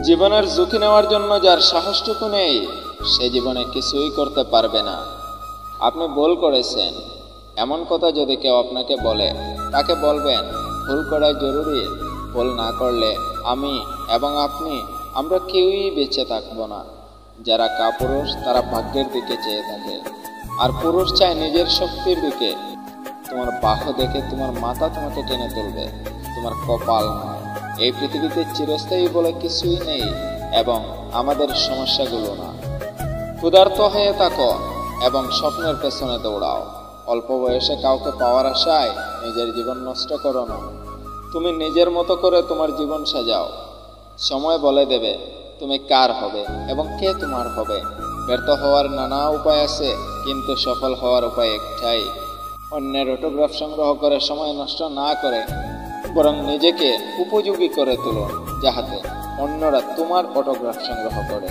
জীবনের ঝুঁকি নেওয়ার জন্য যার সাহসটুকু নেই সে জীবনে কিছুই করতে পারবে না। আপনি ভুল করেছেন এমন কথা যদি কেউ আপনাকে বলে, তাকে বলবেন ভুল করাই জরুরি। ভুল না করলে আমি এবং আপনি আমরা কেউই বেঁচে থাকব না। যারা কাপুরুষ তারা ভাগ্যের দিকে চেয়ে থাকে, আর পুরুষ চায় নিজের শক্তির দিকে। তোমার বাহু দেখে তোমার মাথা তোমাকে টেনে তুলবে, তোমার কপাল নয়। এই পৃথিবীতে চিরস্থায়ী বলে কিছুই নেই, এবং আমাদের সমস্যাগুলো না। ক্ষুধার্ত হয়ে থাকো এবং স্বপ্নের পেছনে দৌড়াও। অল্প বয়সে কাউকে পাওয়ার আশায় নিজের জীবন নষ্ট করো না। তুমি নিজের মতো করে তোমার জীবন সাজাও। সময় বলে দেবে তুমি কার হবে এবং কে তোমার হবে। ব্যর্থ হওয়ার নানা উপায় আছে, কিন্তু সফল হওয়ার উপায় একটাই। অন্যের অটোগ্রাফ সংগ্রহ করে সময় নষ্ট না করে বরং নিজেকে উপযোগী করে তুলুন, যাহাতে অন্যরা তোমার অটোগ্রাফ সংগ্রহ করে।